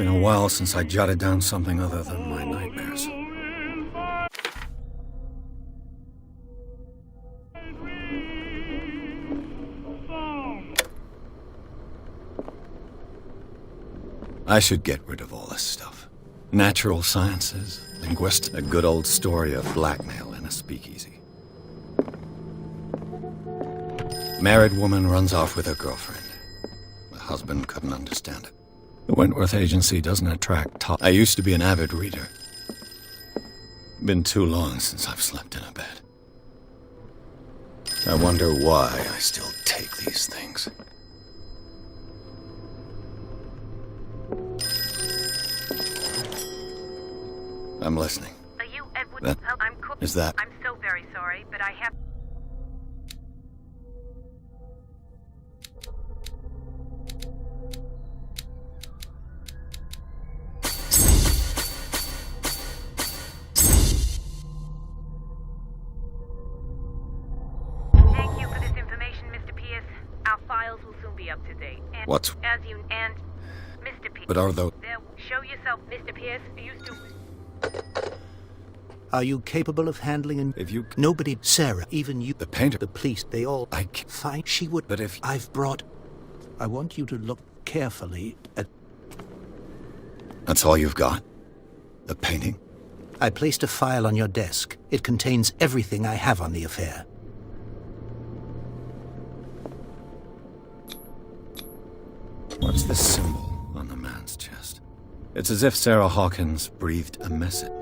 Been a while since I jotted down something other than my nightmares. I should get rid of all this stuff. Natural sciences, linguistics, a good old story of blackmail in a speakeasy. Married woman runs off with her girlfriend. The husband couldn't understand it. The Wentworth Agency doesn't attract top. I used to be an avid reader. Been too long since I've slept in a bed. I wonder why I still take these things. I'm listening. Are you Edward? That, I'm cool. is that? I'm so very sorry, but I have... Thank you for this information, Mr. Pierce. Our files will soon be up to date. And What's... As you... And... Mr. Pierce... But are those... Show yourself, Mr. Pierce. Are you still... Are you capable of handling an... If you... Nobody, Sarah, even you... The painter... The police, they all... I can't... Fine, she would... But if... I've brought... I want you to look carefully at... That's all you've got? The painting? I placed a file on your desk. It contains everything I have on the affair. What's the symbol on the man's chest? It's as if Sarah Hawkins breathed a message.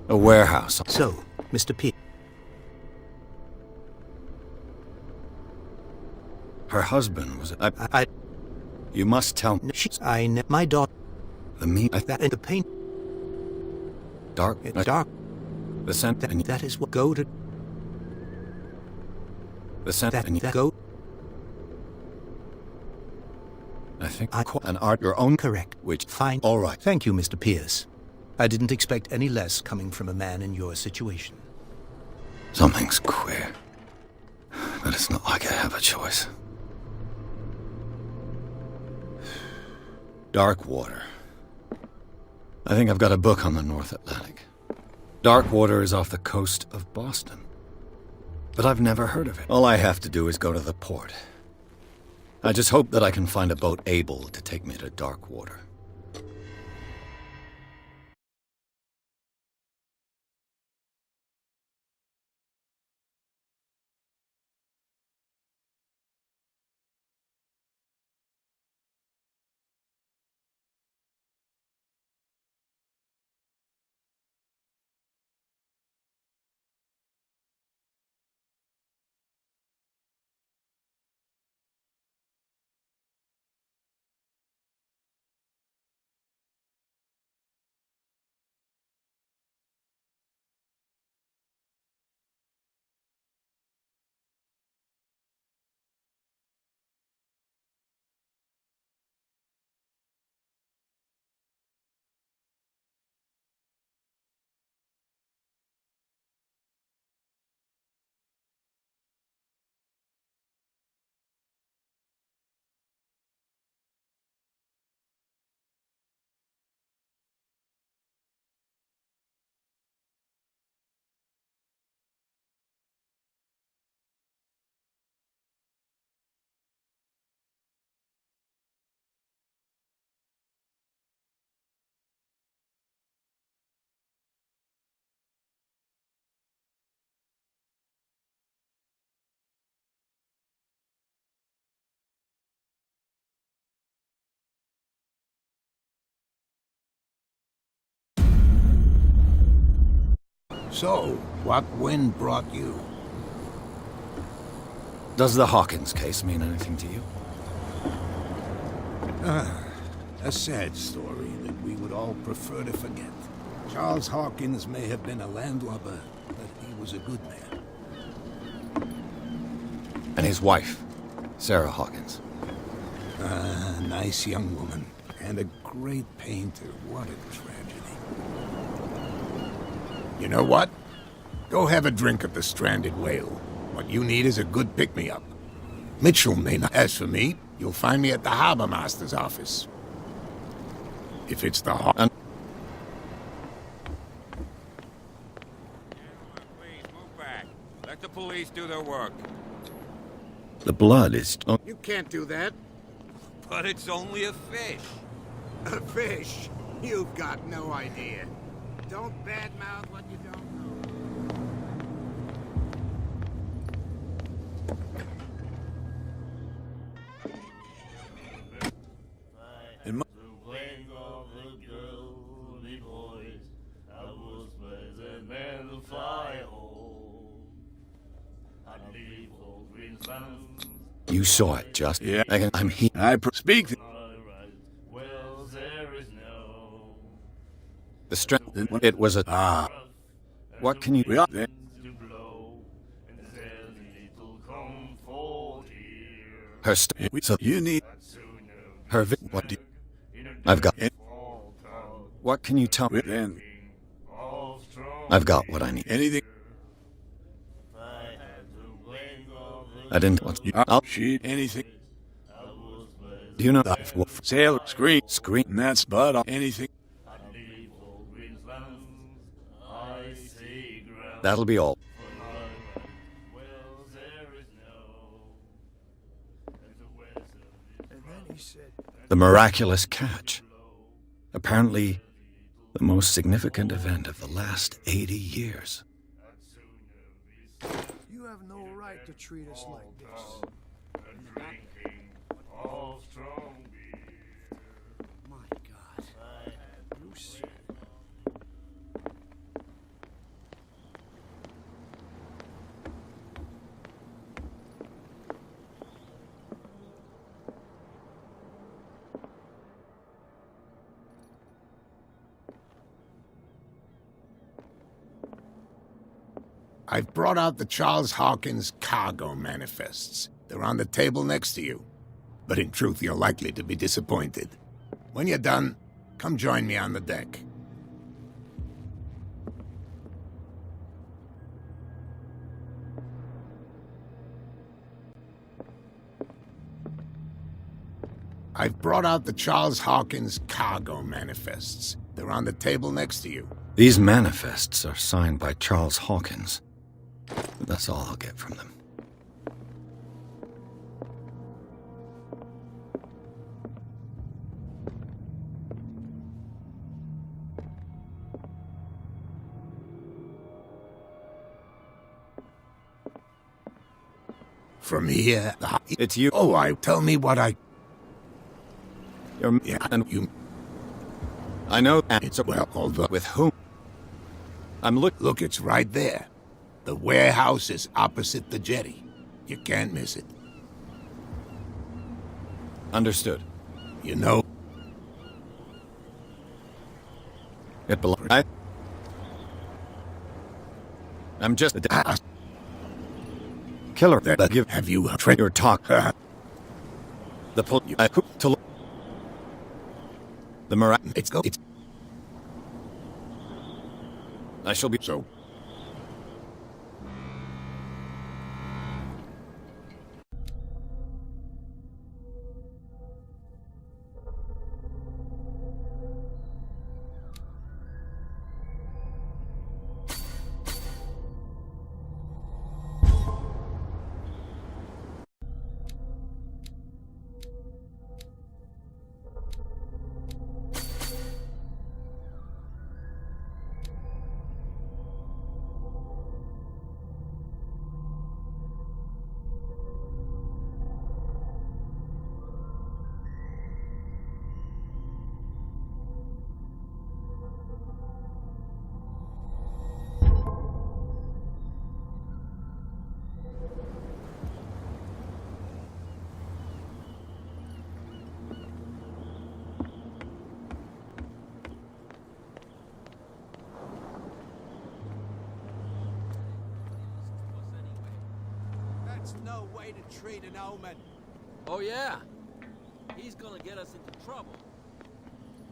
A warehouse. So, Mr. P. Her husband was... I... You must tell me. My daughter... The me... That and the paint... Dark... It's dark. The scent... That is what... Go to... The scent... That go... I think... An art your own... Correct. Which... Fine. All right. Thank you, Mr. Pierce. I didn't expect any less coming from a man in your situation. Something's queer. But it's not like I have a choice. Dark water. I think I've got a book on the North Atlantic. Dark water is off the coast of Boston. But I've never heard of it. All I have to do is go to the port. I just hope that I can find a boat able to take me to dark water. So, what wind brought you? Does the Hawkins case mean anything to you? A sad story that we would all prefer to forget. Charles Hawkins may have been a landlubber, but he was a good man. And his wife, Sarah Hawkins. A nice young woman. And a great painter. What a tragedy. You know what? Go have a drink at the Stranded Whale. What you need is a good pick-me-up. Mitchell may not. As for me, you'll find me at the Harbor Master's office. If it's the And Please move back. Let the police do their work. the blood is... Oh, You can't do that. But it's only a fish. A fish? You've got no idea. Don't badmouth what you don't know. In my Playing of the girly boys, I was present at the fire hole. I leave old Greenslands. you saw it, just... Yeah. I'm he... speak. Well, there is no The strength... It was a... Ah, What can you... we are there. to blow, and there's little comfort here. Her So you need. Her What do I've got... What can you tell me? Then I've got what I need. anything. I didn't... What, I'll... She anything. Do you know... Sail screen. Screen... And that's but anything. That'll be all. The miraculous catch. Apparently, the most significant event of the last 80 years. You have no right to treat us like this. My God. You said it. I've brought out the Charles Hawkins cargo manifests. They're on the table next to you. But in truth, you're likely to be disappointed. When you're done, come join me on the deck. I've brought out the Charles Hawkins cargo manifests. They're on the table next to you. These manifests are signed by Charles Hawkins. But that's all I'll get from them. From here, It's you. Oh, tell me what I... You're... Yeah, And you... I know... And It's well, although... with whom? I'm Look, it's right there. The warehouse is opposite the jetty. You can't miss it. Understood. You know... It belongs... I'm just... Killer. That Give... have you Your talk. The pol... to look... The It's go. It's I shall be... so. That's no way to treat an omen. Oh, yeah? He's gonna get us into trouble. You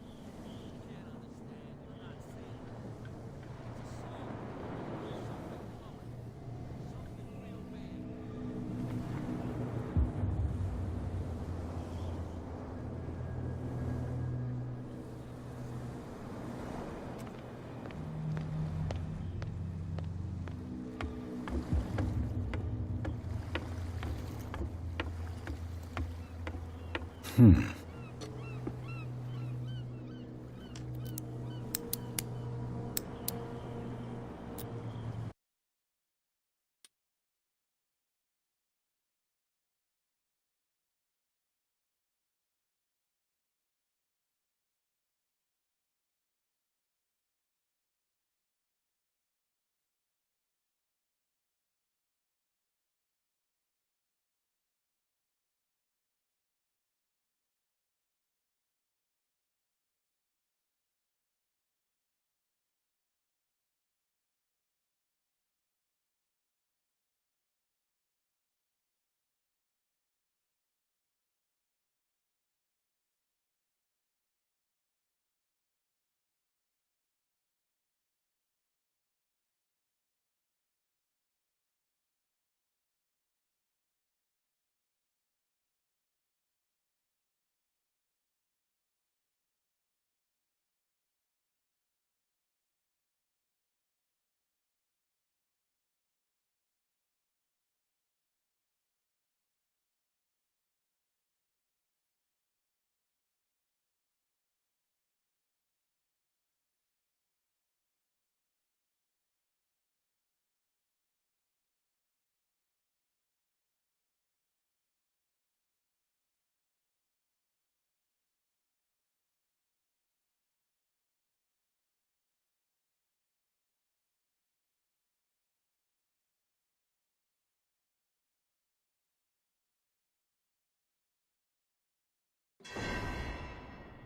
can't understand. You're not seeing it. It's a song.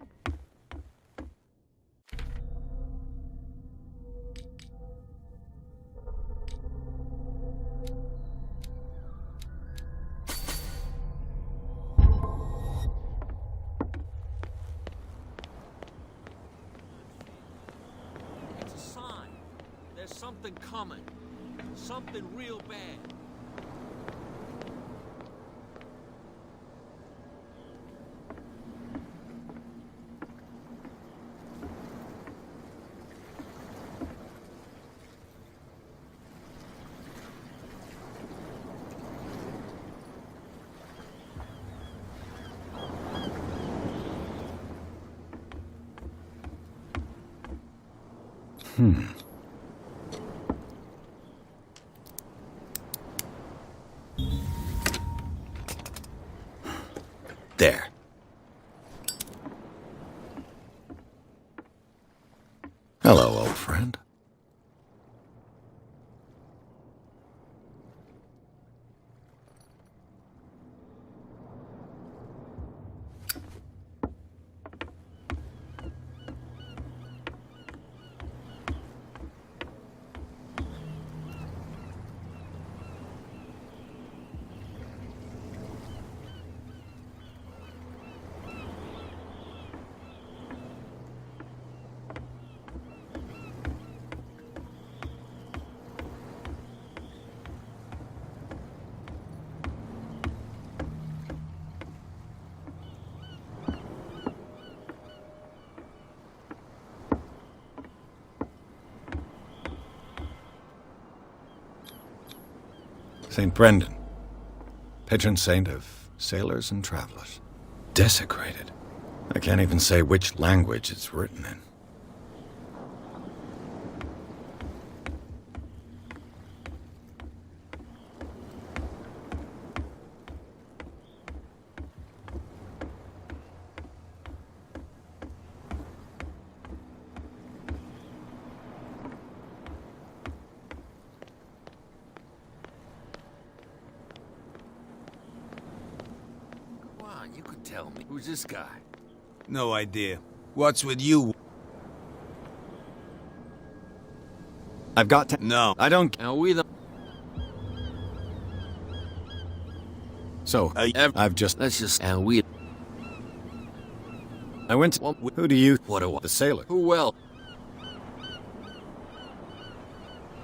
Something coming. Something real bad. It's a sign. There's something coming. Something real bad. There. Hello, old friend. St. Brendan, patron saint of sailors and travelers. Desecrated. I can't even say which language it's written in. You could tell me. Who's this guy? No idea. What's with you? I've got to... No. I don't... Now we the... So, I've just... That's just how we... I went to... Who do you... What do I... The sailor. Who well?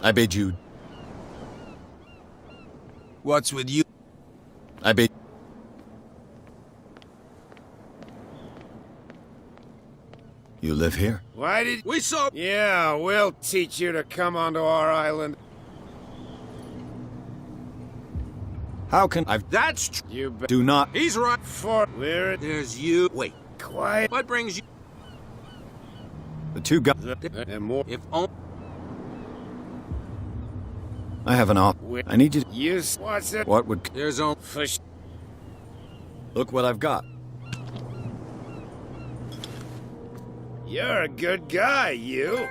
I bid you... What's with you? I bid... You live here? Why did We saw... Yeah, we'll teach you to come onto our island. How can I... That's tr- You Do not... He's right. for where it There's you. Wait. quiet. What brings you... The two guys... And more. If only... I have an op... I need you to... Use what's it? What would... There's only... Fish. Look what I've got. You're a good guy, you.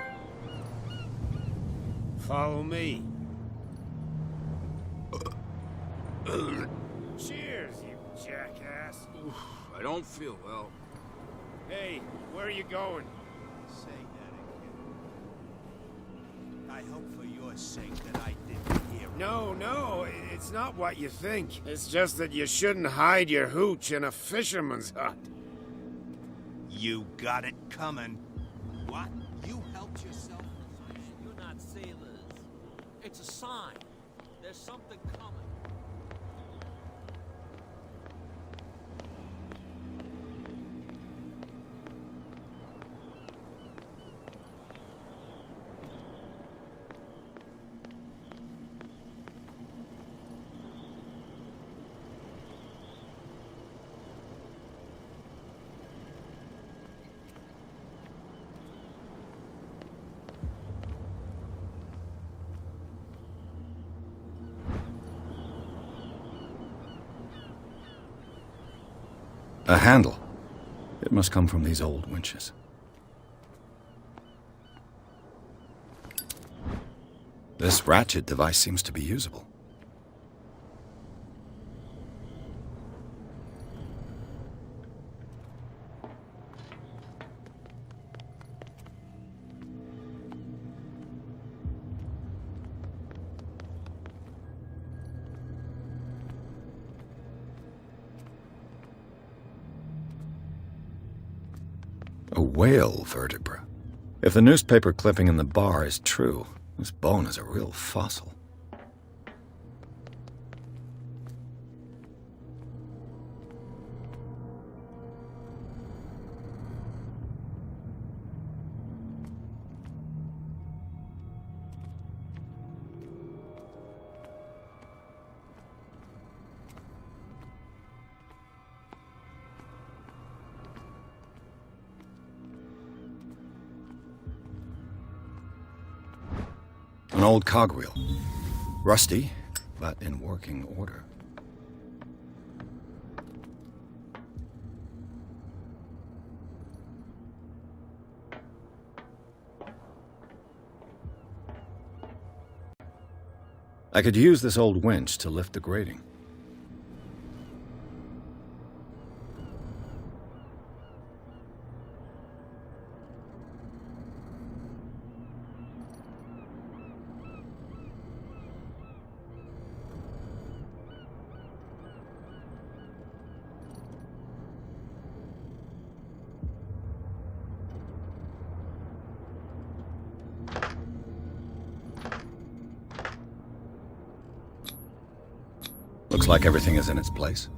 Follow me. Cheers, you jackass. I don't feel well. Hey, where are you going? Say that again. I hope for your sake that I didn't hear it. No, it's not what you think. It's just that you shouldn't hide your hooch in a fisherman's hut. You got it coming. What? You helped yourself? You're not sailors. It's a sign. There's something coming. A handle. It must come from these old winches. This ratchet device seems to be usable. A whale vertebra. If the newspaper clipping in the bar is true, this bone is a real fossil. An old cogwheel. Rusty, but in working order. I could use this old winch to lift the grating. Looks like everything is in its place.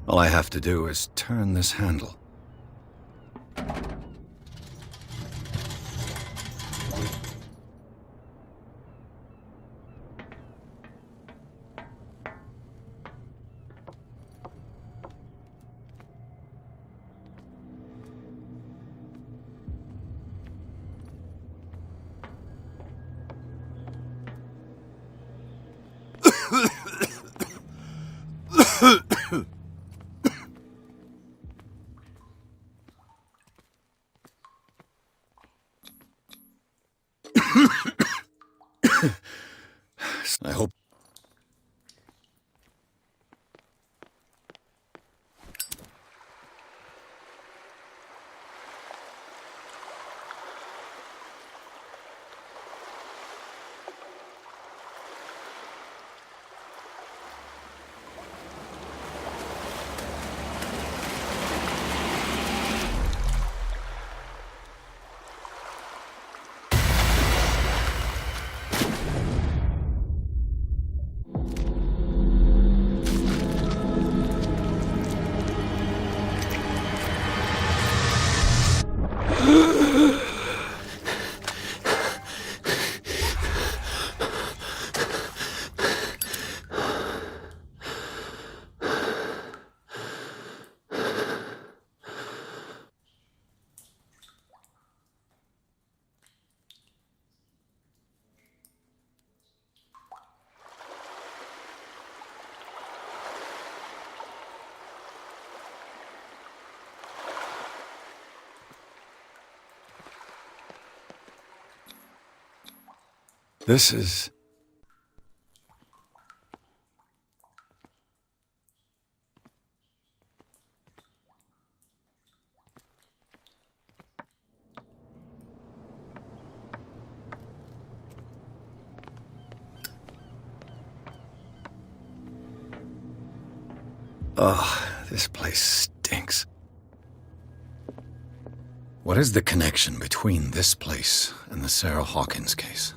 All I have to do is turn this handle. I hope... This is... Oh, this place stinks. What is the connection between this place and the Sarah Hawkins case?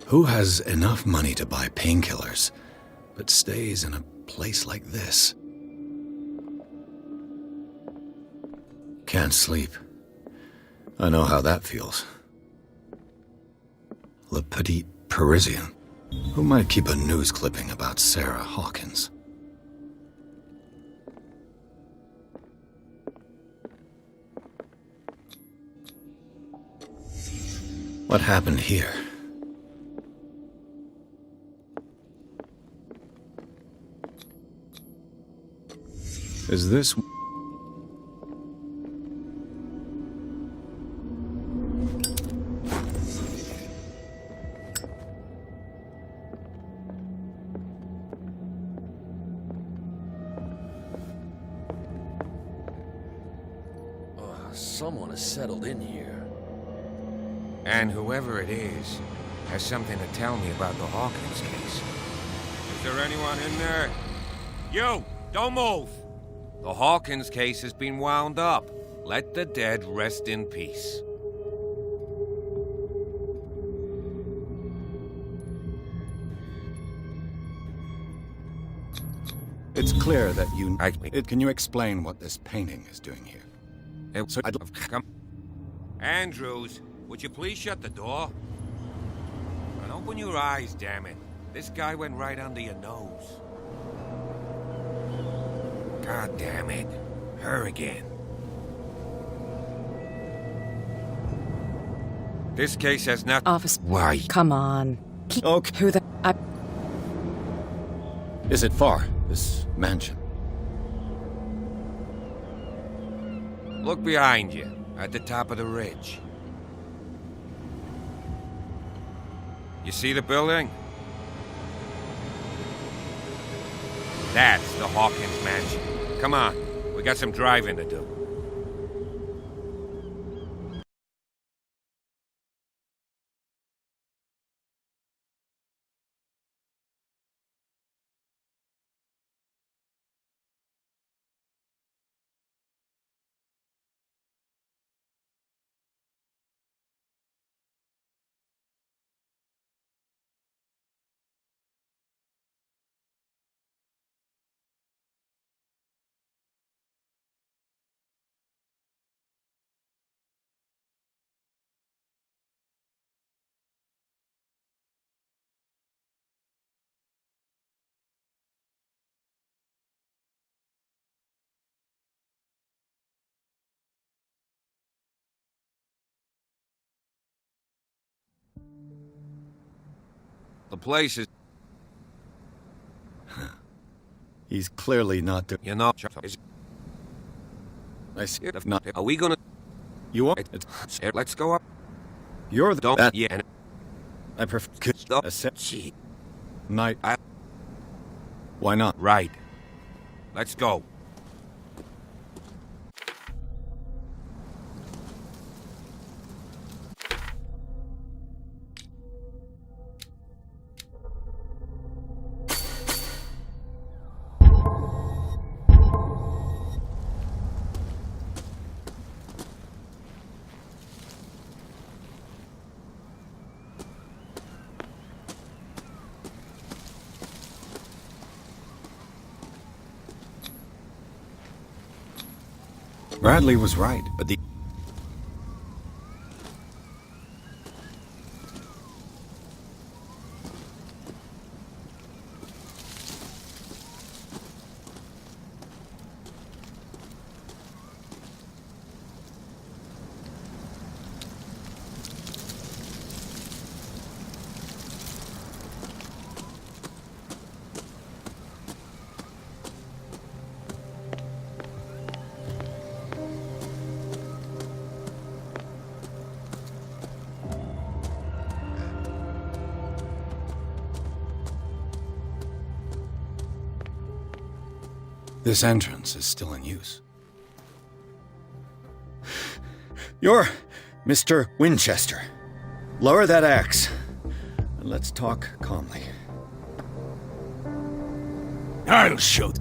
Who has enough money to buy painkillers, but stays in a place like this? Can't sleep. I know how that feels. Le Petit Parisien. Who might keep a news clipping about Sarah Hawkins? What happened here? Is this... Someone has settled in here. And whoever it is has something to tell me about the Hawkins case. Is there anyone in there? You! Don't move! The Hawkins case has been wound up. Let the dead rest in peace. It's clear that you... I- Can you explain what this painting is doing here? Come. Andrews, would you please shut the door? And open your eyes, damn it. This guy went right under your nose. God damn it. Her again. This case has not... Officer. Why? Come on. Okay. Who the... Is it far, this mansion? Look behind you, at the top of the ridge. You see the building? That's the Hawkins mansion. Come on, we got some driving to do. The place is... He's clearly not doing... You know... I see it. Not... Are we gonna... You are... Let's go up. You're the... Don't... That... Yeah, and... I prefer... Stop. A set... Gee. Night... I... Why not? Right. Let's go. Bradley was right, but the... This entrance is still in use. You're Mr. Winchester. Lower that axe, and let's talk calmly. I'll show.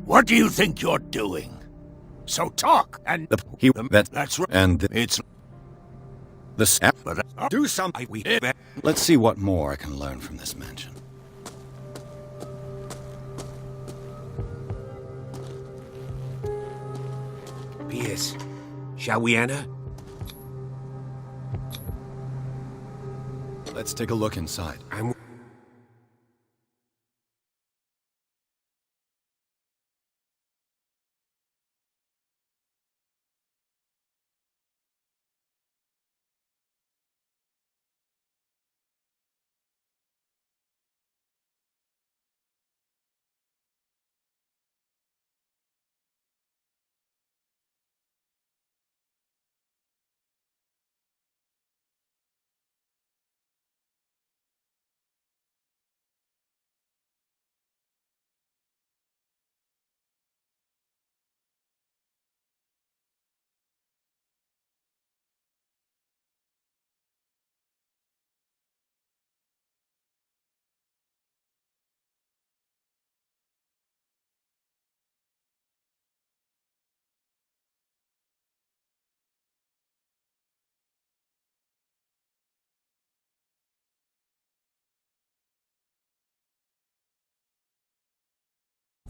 What do you think you're doing? So talk and That's right. and It's the snap. but Do something. Let's see what more I can learn from this mansion. Pierce, shall we enter? Let's take a look inside.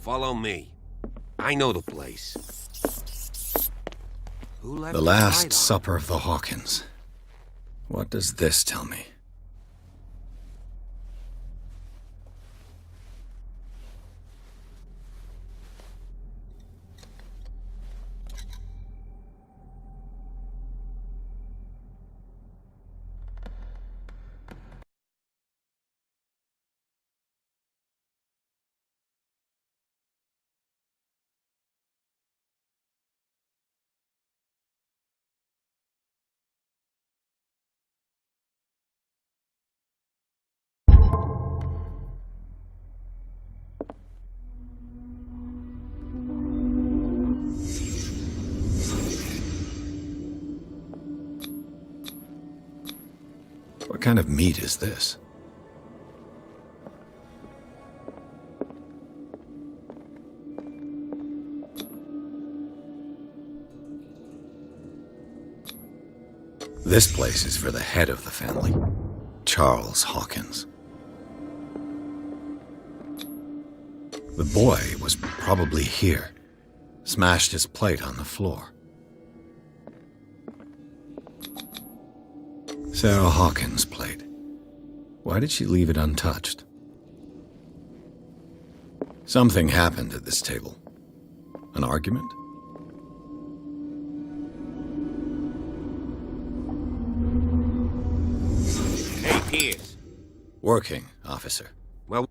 Follow me. I know the place. Who left The light Last on? Supper of the Hawkins. What does this tell me? What kind of meat is this? This place is for the head of the family, Charles Hawkins. The boy was probably here, smashed his plate on the floor. Sarah Hawkins' plate. Why did she leave it untouched? Something happened at this table. An argument? Hey, Pierce. Working, officer. Well,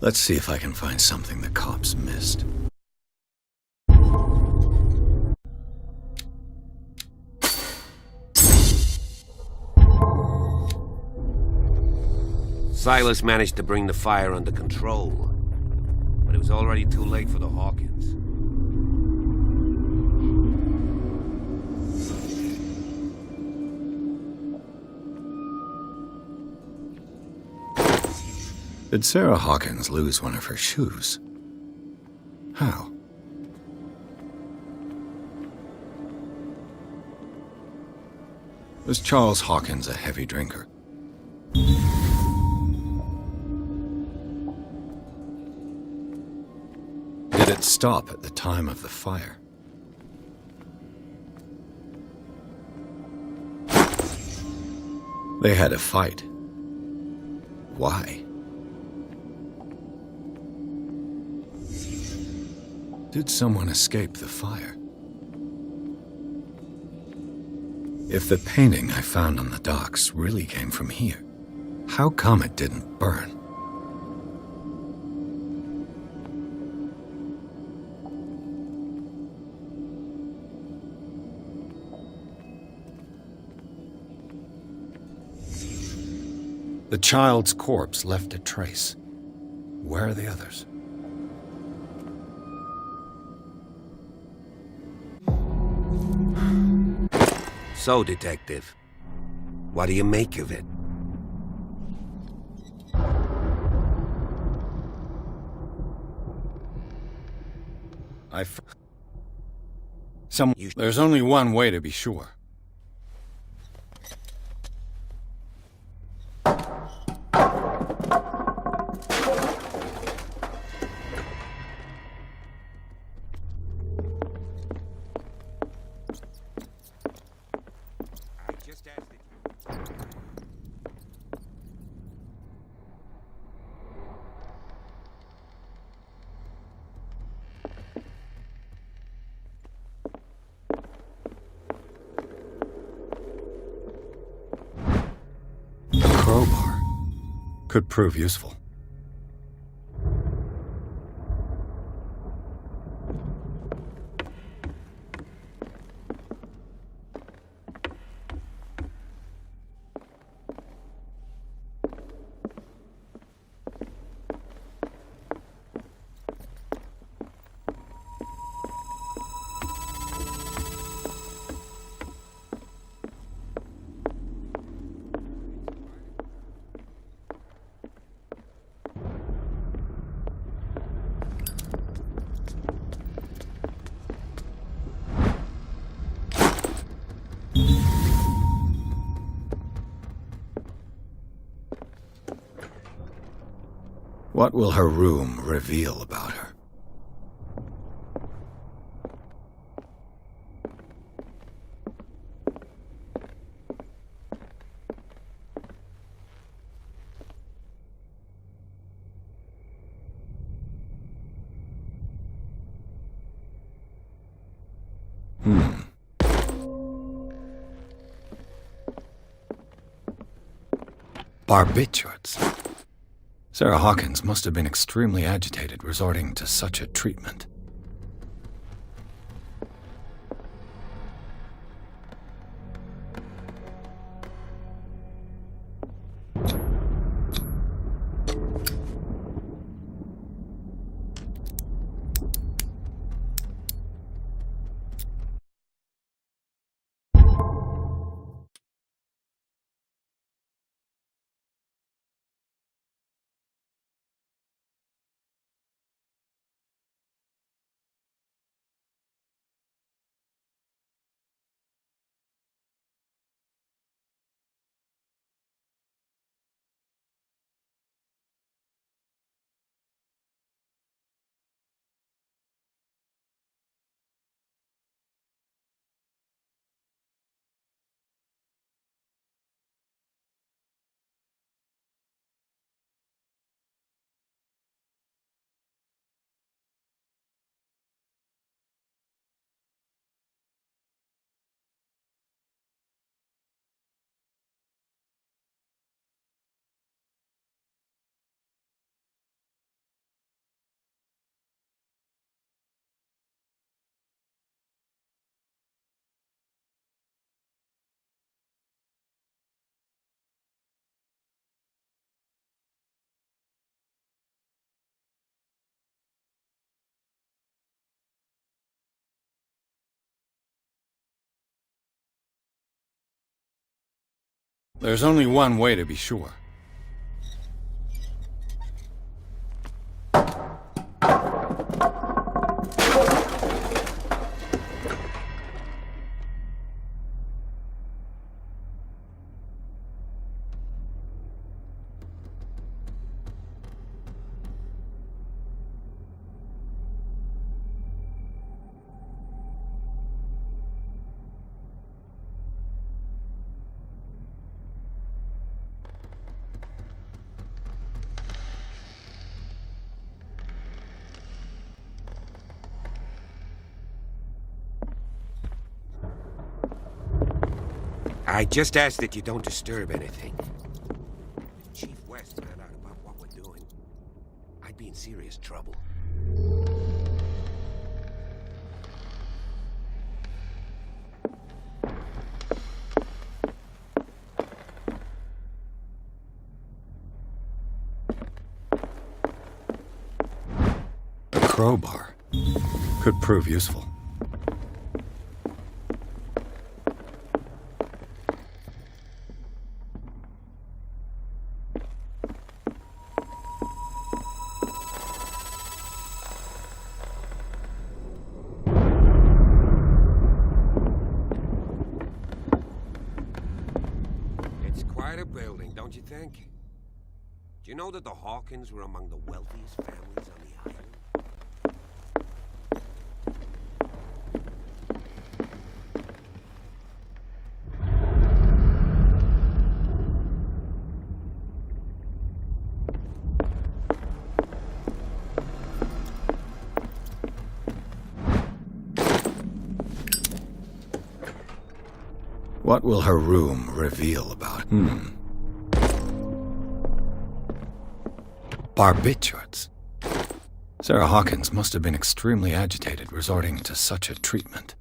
Let's see if I can find something the cops missed. Silas managed to bring the fire under control, but it was already too late for the Hawkins. Did Sarah Hawkins lose one of her shoes? How? Was Charles Hawkins a heavy drinker? Did it stop at the time of the fire? They had a fight. Why? Did someone escape the fire? If the painting I found on the docks really came from here, how come it didn't burn? The child's corpse left a trace. Where are the others? So, Detective, what do you make of it? There's only one way to be sure. I just asked it. A crowbar could prove useful. What will her room reveal about her? Barbiturates. Sarah Hawkins must have been extremely agitated resorting to such a treatment. There's only one way to be sure. I just ask that you don't disturb anything. If Chief West found out about what we're doing, I'd be in serious trouble. A crowbar could prove useful. It's quite a building, don't you think? Do you know that the Hawkins were among the wealthiest families on the island? What will her room reveal about? Barbiturates. Sarah Hawkins must have been extremely agitated resorting to such a treatment.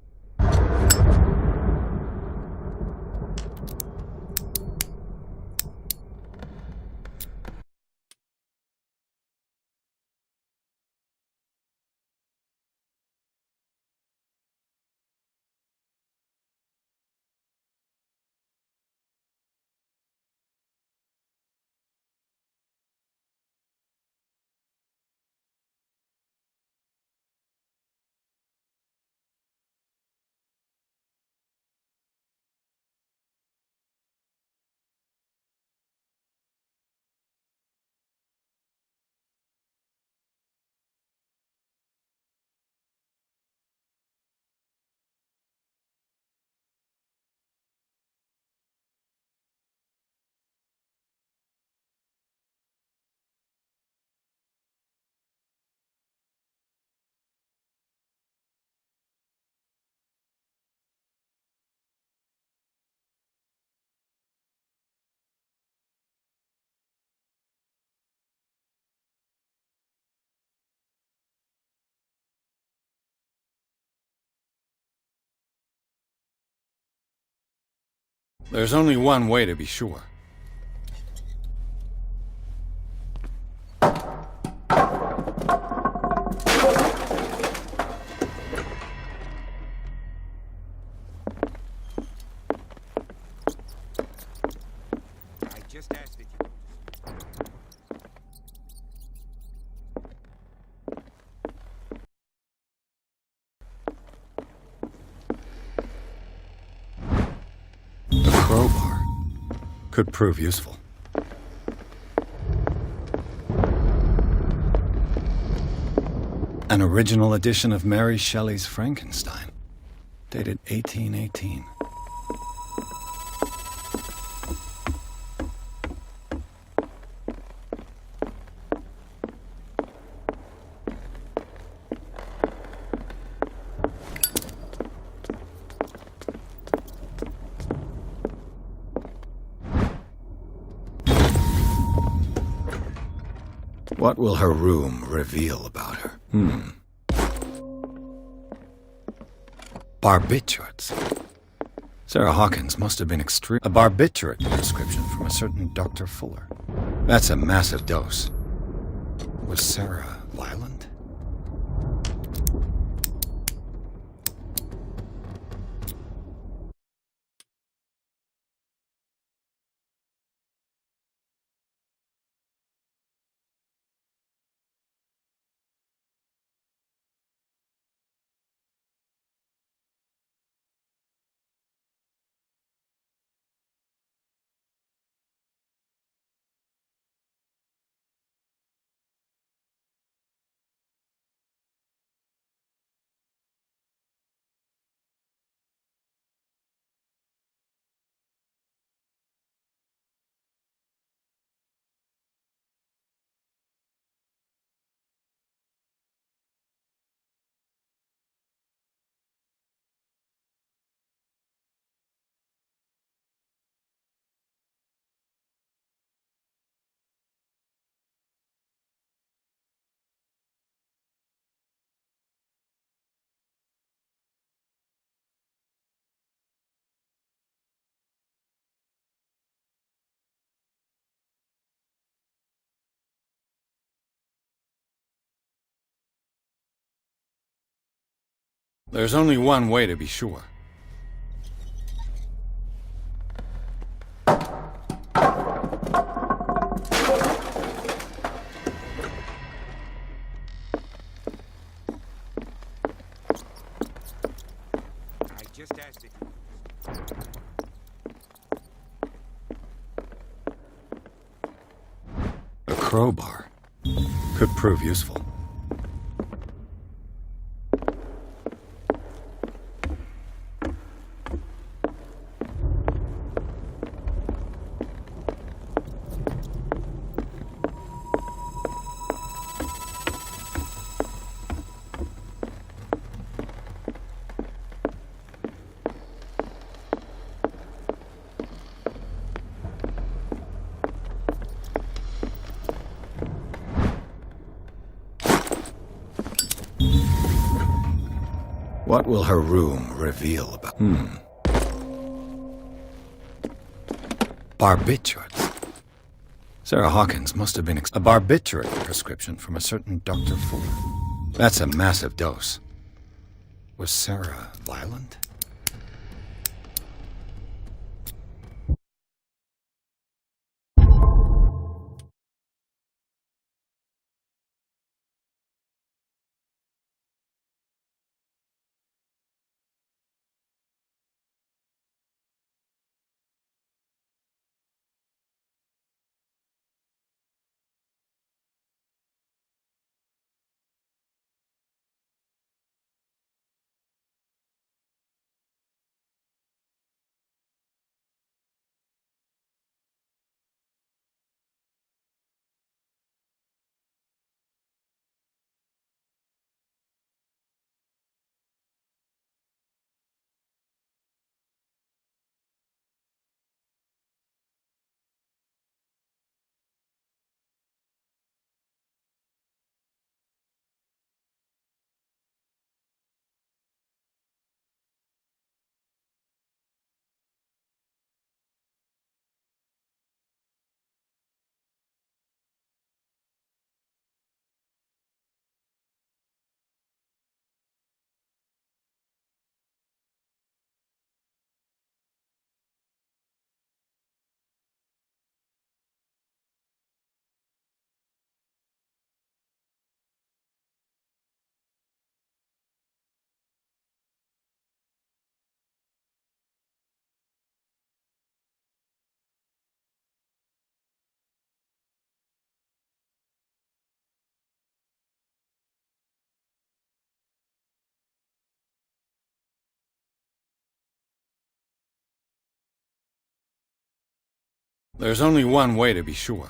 There's only one way to be sure. I just asked that you... The crowbar could prove useful. An original edition of Mary Shelley's Frankenstein, dated 1818. What will her room reveal about her? Barbiturates. Sarah Hawkins must have been extreme. A barbiturate prescription from a certain Dr. Fuller. That's a massive dose. Was Sarah violent? There's only one way to be sure. I just asked it. A crowbar could prove useful. What will her room reveal about? Barbiturates. Sarah Hawkins must have been a barbiturate prescription from a certain Dr. Fuller. That's a massive dose. Was Sarah violent? There's only one way to be sure.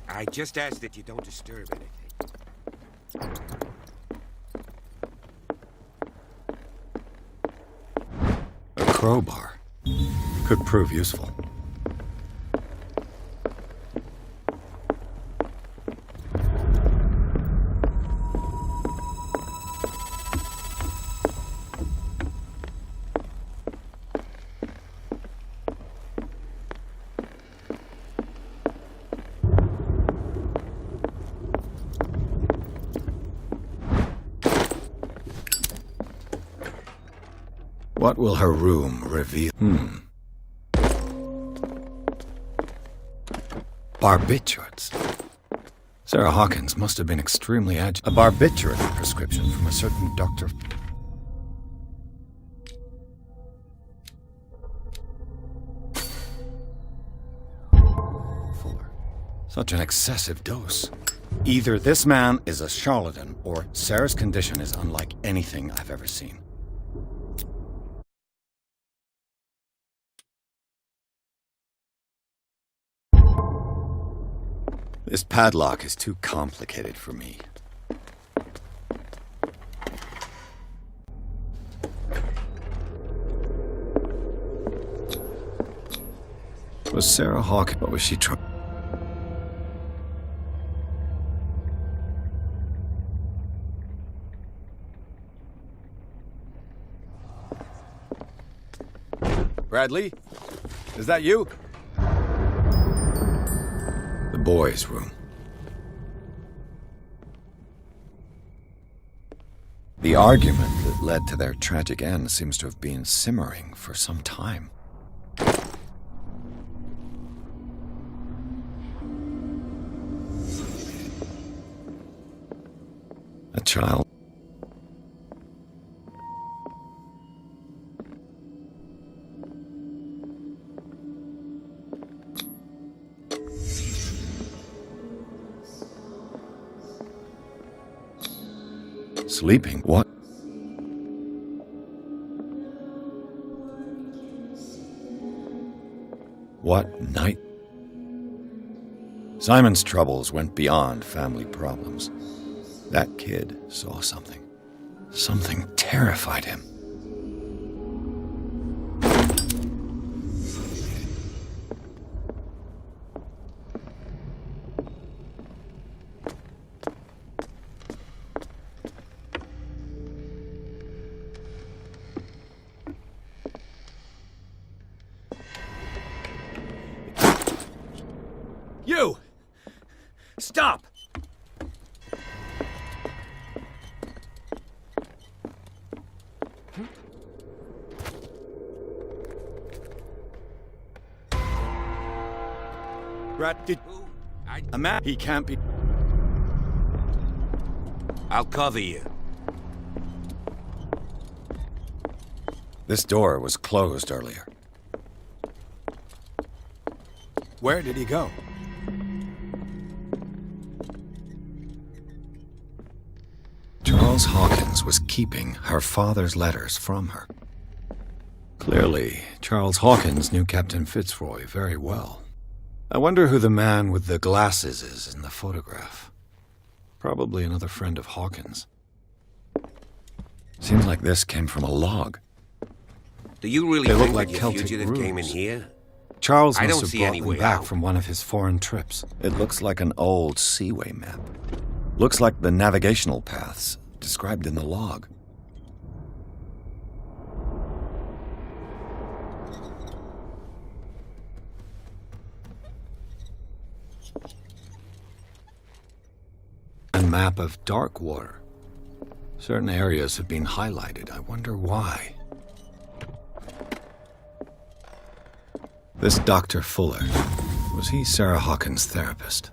I just ask that you don't disturb anything. A crowbar could prove useful. What will her room reveal? Barbiturates. Sarah Hawkins must have been extremely agitated. A barbiturate prescription from a certain Dr. Fuller. Such an excessive dose. Either this man is a charlatan, or Sarah's condition is unlike anything I've ever seen. This padlock is too complicated for me. Was Sarah Hawkins? What was she trying? Bradley? Is that you? The boys' room. The argument that led to their tragic end seems to have been simmering for some time. A child. Sleeping? What? What night? Simon's troubles went beyond family problems. That kid saw something. Something terrified him. You! Stop! Brad, did... A man... He can't be... I'll cover you. This door was closed earlier. Where did he go? Charles Hawkins was keeping her father's letters from her. Clearly, Charles Hawkins knew Captain Fitzroy very well. I wonder who the man with the glasses is in the photograph. Probably another friend of Hawkins. Seems like this came from a log. Do you really They look think like that your Celtic fugitive came in grooves. here? Charles I must don't have see brought any them way back out. from one of his foreign trips. It looks like an old seaway map. Looks like the navigational paths described in the log. A map of Darkwater. Certain areas have been highlighted. I wonder why. This Dr. Fuller, was he Sarah Hawkins' therapist?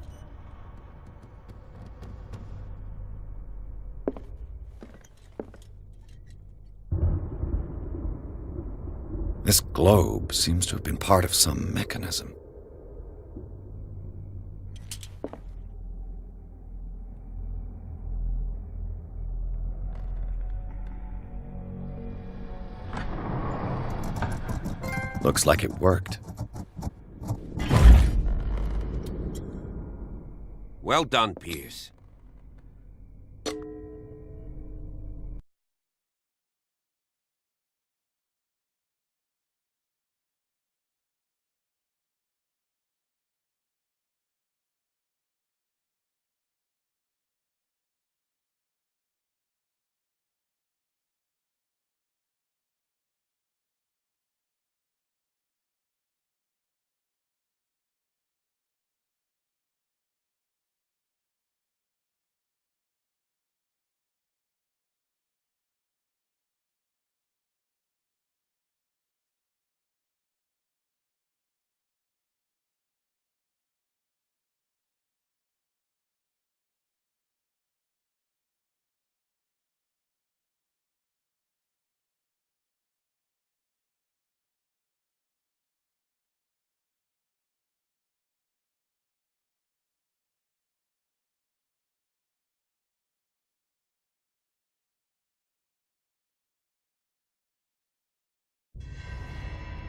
This globe seems to have been part of some mechanism. Looks like it worked. Well done, Pierce.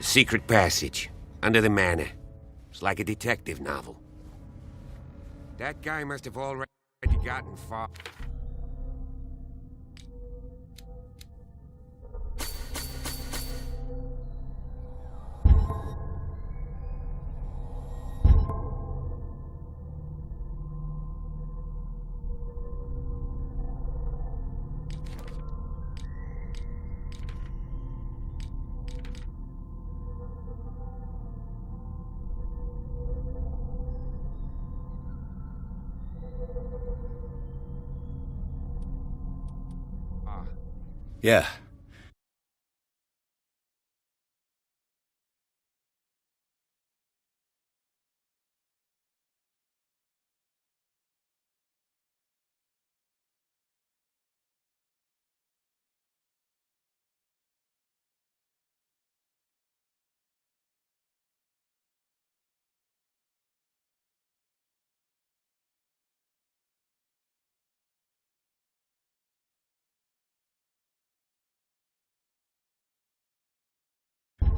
Secret passage, under the manor. It's like a detective novel. That guy must have already gotten far. Yeah.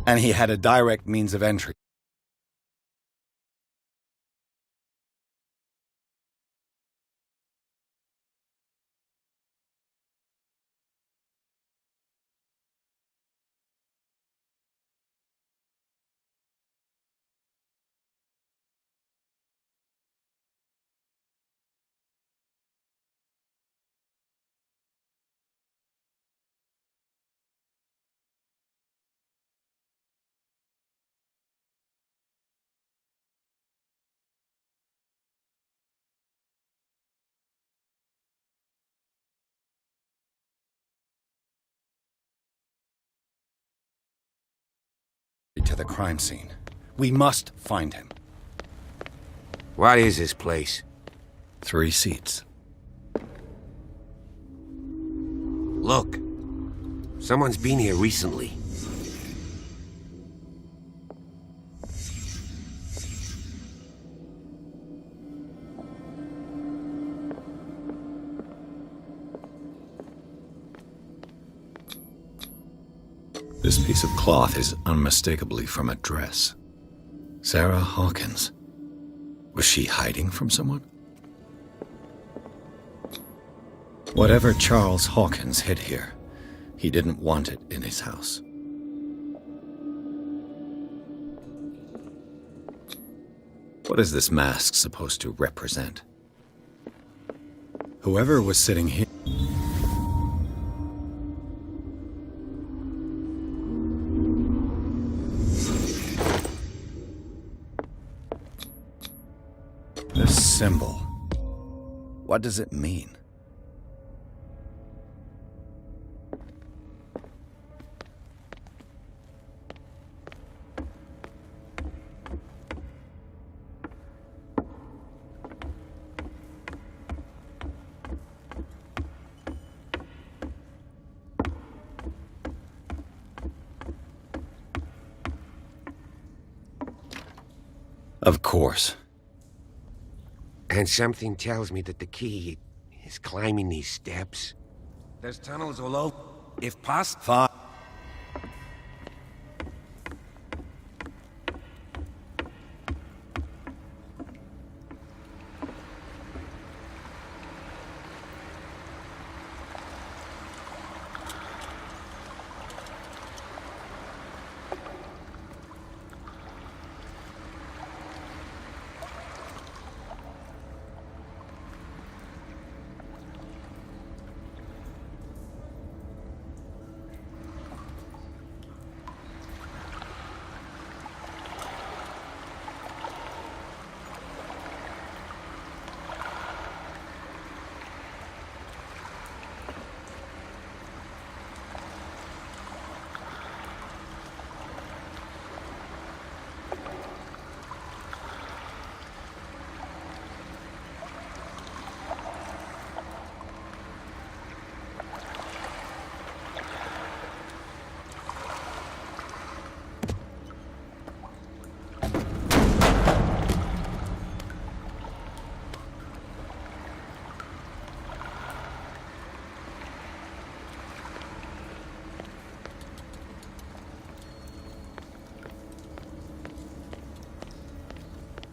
And he had a direct means of entry. To the crime scene. We must find him. What is this place? 3 seats. Look. Someone's been here recently. This piece of cloth is unmistakably from a dress. Sarah Hawkins. Was she hiding from someone? Whatever Charles Hawkins hid here, he didn't want it in his house. What is this mask supposed to represent? Whoever was sitting here... This symbol. What does it mean? Of course. And something tells me that the key is climbing these steps. There's tunnels all over. If possible.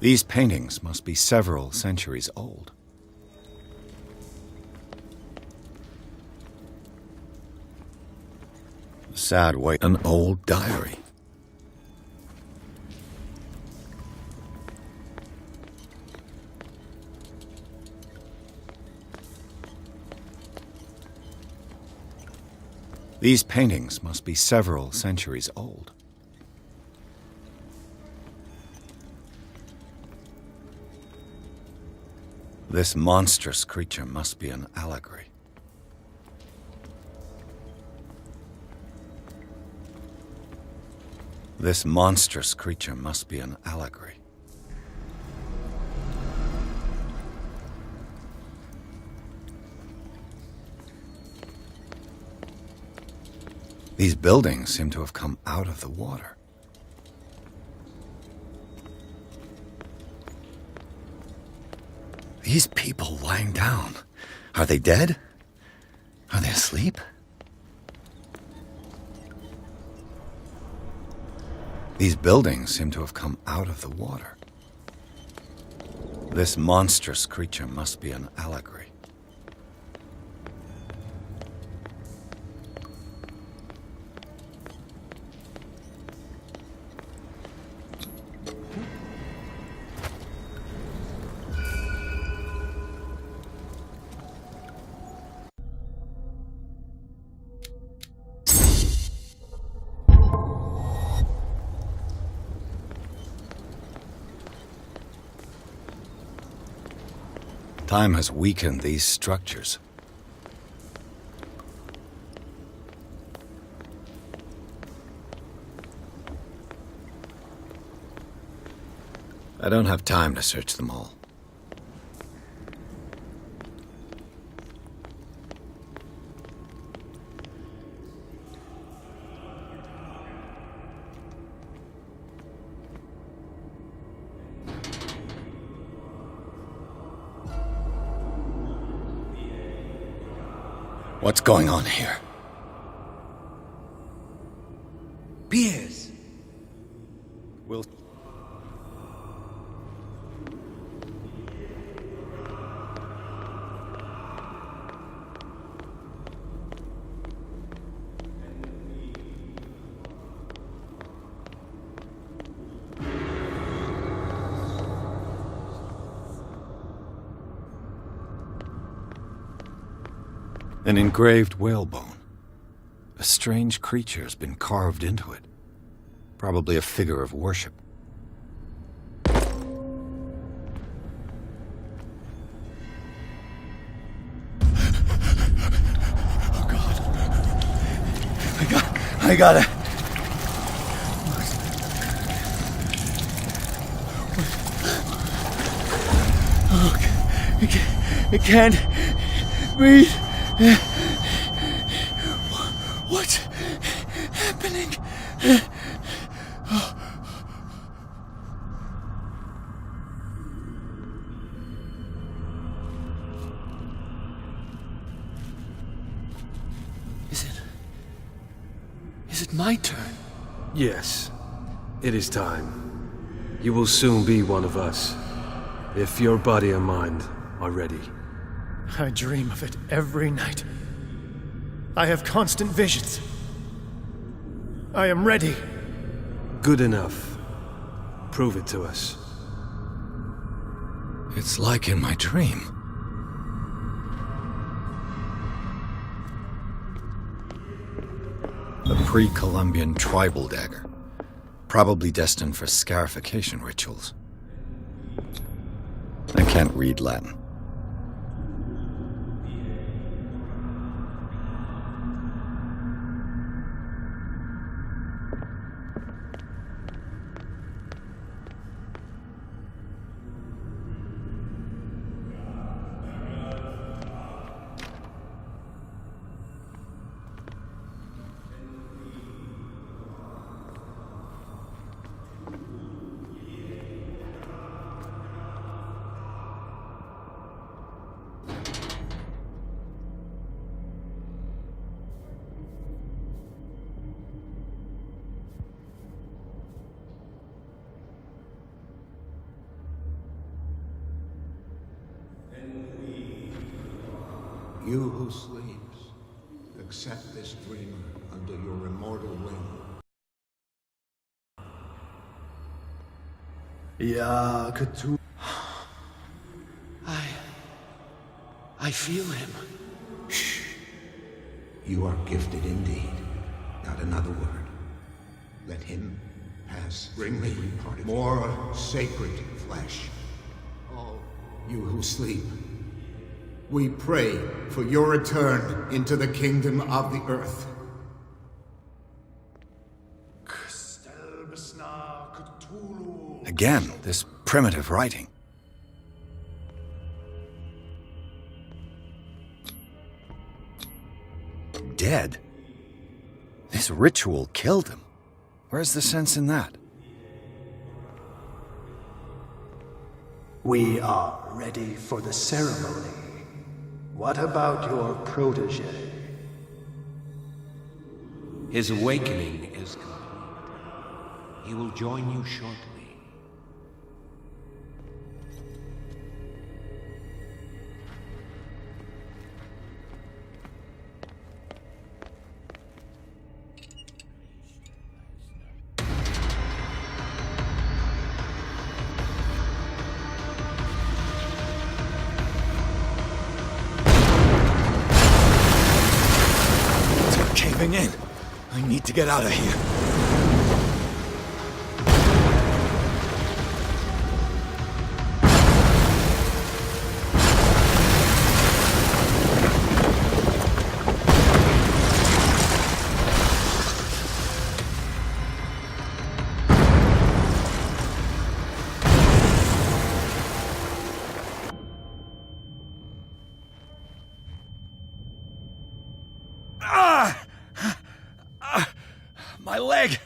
These paintings must be several centuries old. Sad way. An old diary. These paintings must be several centuries old. This monstrous creature must be an allegory. This monstrous creature must be an allegory. These buildings seem to have come out of the water. These people lying down, are they dead? Are they asleep? These buildings seem to have come out of the water. This monstrous creature must be an allegory. Time has weakened these structures. I don't have time to search them all. What's going on here? Piers! Will... An engraved whalebone. A strange creature has been carved into it. Probably a figure of worship. Oh God. I got it. Oh, I can't breathe. What's happening? Is it my turn? Yes, it is time. You will soon be one of us, if your body and mind are ready. I dream of it every night. I have constant visions. I am ready. Good enough. Prove it to us. It's like in my dream. A pre-Columbian tribal dagger. Probably destined for scarification rituals. I can't read Latin. You who sleeps, accept this dreamer under your immortal wing. Yeah, Cthulhu. I feel him. Shh. You are gifted indeed. Not another word. Let him pass. Bring me more sacred flesh. All you who sleep, we pray for your return into the kingdom of the earth. Again, this primitive writing. Dead? This ritual killed him. Where's the sense in that? We are ready for the ceremony. What about your protege? His awakening is complete. He will join you shortly. It's caving in. I need to get out of here. My leg!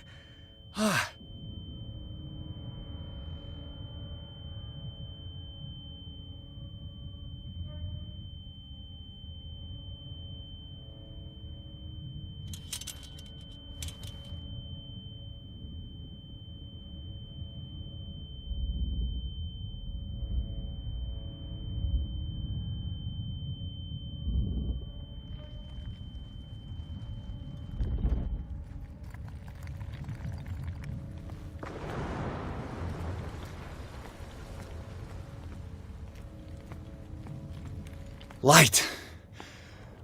Light.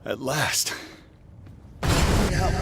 At last. Help.